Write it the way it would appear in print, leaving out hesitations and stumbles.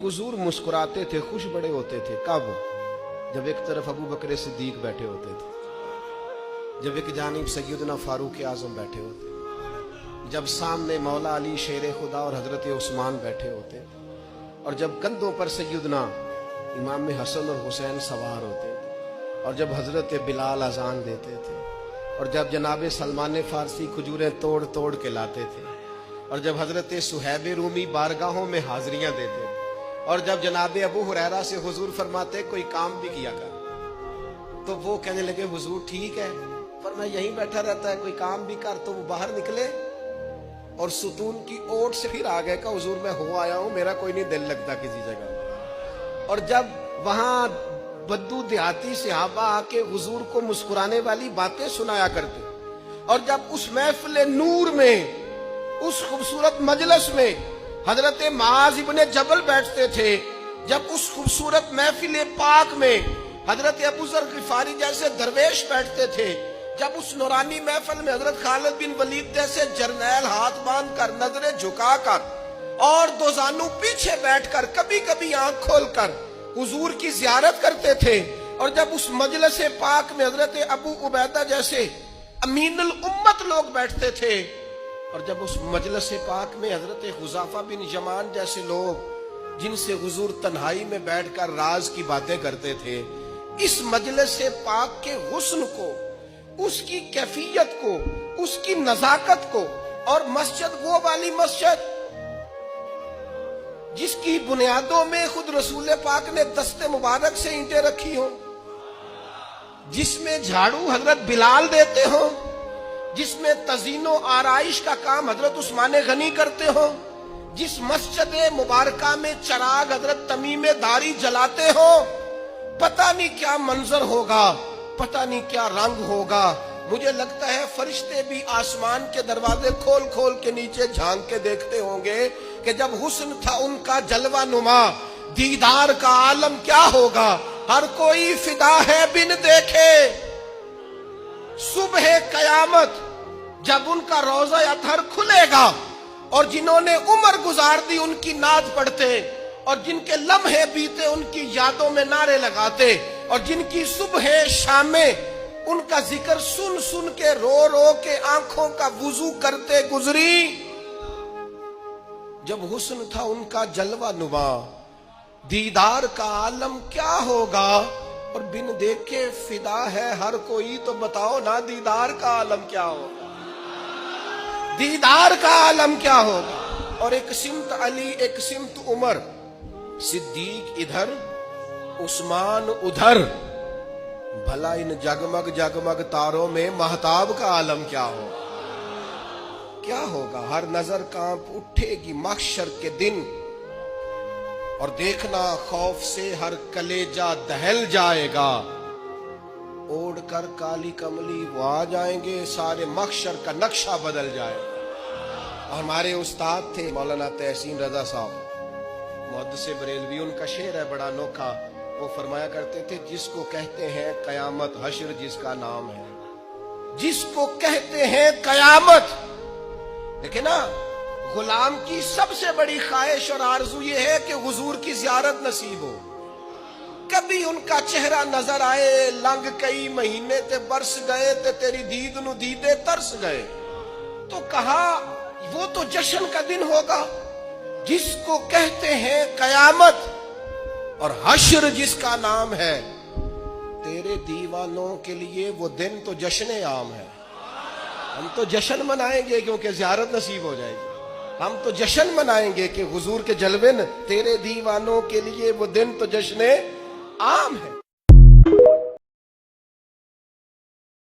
हुजूर मुस्कुराते थे, खुश बड़े होते थे। कब? जब एक तरफ अबू बकर सिद्दीक बैठे होते थे, जब एक जानिब सैयदना फारूक आजम बैठे होते, जब सामने मौला अली शेर खुदा और हजरत उस्मान बैठे होते, और जब कंधों पर सैयदना इमाम हसन और हुसैन सवार होते थे, और जब हजरत बिलाल अजान देते थे, और जब जनाब सलमान फारसी खजूरें तोड़ तोड़ के लाते थे, और जब हजरत सुहैब रूमी बारगाहों में हाजिरियां देते थे, और जब जनाब अबू हुरैरा से हुजूर फरमाते कोई काम भी किया कर, तो वो कहने लगे हुजूर ठीक है, पर मैं यहीं बैठा रहता है, कोई काम भी कर। तो वो बाहर निकले और सुतून की ओट से फिर आ गए का हुजूर मैं हो आया हूं, मेरा कोई नहीं दिल लगता किसी जगह। और जब वहां बद्दू देहाती सहाबा आके हुजूर को मुस्कुराने वाली बातें सुनाया करते, और जब उस महफिल नूर में, उस खूबसूरत मजलिस में हजरत माज इब्ने जबल बैठते थे, जब उस खूबसूरत महफिल पाक में हजरत अबू जर गिफारी जैसे दरवेश बैठते थे, जब उस नूरानी महफिल में हजरत खालिद बिन वलीद जैसे जरनैल हाथ बांध कर, नजरें झुकाकर और दो जानू पीछे बैठकर, कभी कभी आंख खोलकर हुजूर की जियारत करते थे, और जब उस मजलिस पाक में हजरत अबू उबैदा जैसे अमीनुल उम्मत लोग बैठते थे, और जब उस मजलिस पाक में हजरत हुज़ाफा बिन यमान जैसे लोग जिनसे हुजूर तन्हाई में बैठकर राज की बातें करते थे, इस मजलिस पाक के हुस्न को, उसकी कैफियत को, उसकी नजाकत को, और मस्जिद वो वाली मस्जिद जिसकी बुनियादों में खुद रसूल पाक ने दस्ते मुबारक से ईंटें रखी हो, जिसमें झाड़ू हजरत बिलाल देते हो, जिसमें तजीनो आराइश का काम हजरत उस्मान गनी करते हो, जिस मस्जिद मुबारका में चराग हजरत तमीम दारी जलाते हो, पता नहीं क्या मंजर होगा, पता नहीं क्या रंग होगा। मुझे लगता है फरिश्ते भी आसमान के दरवाजे खोल खोल के नीचे झांक के देखते होंगे कि जब हुस्न था उनका जलवा नुमा, दीदार का आलम क्या होगा। हर कोई फिदा है बिन देखे सुबह कयामत, जब उनका रोज़ा अतहर खुलेगा, और जिन्होंने उम्र गुजार दी उनकी नाद पढ़ते, और जिनके लम्हे बीते उनकी यादों में नारे लगाते, और जिनकी सुबह शामें उनका जिक्र सुन सुन के रो रो के आंखों का वुजू करते गुजरी, जब हुस्न था उनका जलवा नुमा, दीदार का आलम क्या होगा। और बिन देखे फिदा है हर कोई, तो बताओ ना दीदार का आलम क्या होगा, दीदार का आलम क्या होगा। और एक सिमत अली, एक सिमत उमर, सिद्दीक इधर उस्मान उधर, भला इन जगमग जगमग तारों में महताब का आलम क्या होगा, क्या होगा। हर नजर कांप उठेगी महशर के दिन, और देखना खौफ से हर कलेजा दहल जाएगा। ओढ़ कर काली कमली वो आ जाएंगे, सारे महशर का नक्शा बदल जाएगा। हमारे उस्ताद थे मौलाना तहसीन रजा साहब, मुहद्दिस बरेलवी, उनका शेर है बड़ा अनोखा। वो फरमाया करते थे, जिसको कहते हैं कयामत, हश्र जिसका नाम है, जिसको कहते हैं कयामत। देखिए ना, गुलाम की सबसे बड़ी ख्वाहिश और आरजू ये है कि हुजूर की जियारत नसीब हो, कभी उनका चेहरा नजर आए। लंग कई महीने ते बरस गए ते तेरी दीद नु दीदे तरस गए, तो कहा वो तो जश्न का दिन होगा, जिसको कहते हैं कयामत, और हश्र जिसका नाम है। तेरे दीवानों के लिए वो दिन तो जश्न आम है। हम तो जश्न मनाएंगे क्योंकि जियारत नसीब हो जाएगी। हम तो जश्न मनाएंगे कि हुजूर के जलवे न, तेरे दीवानों के लिए वो दिन तो जश्न आम है।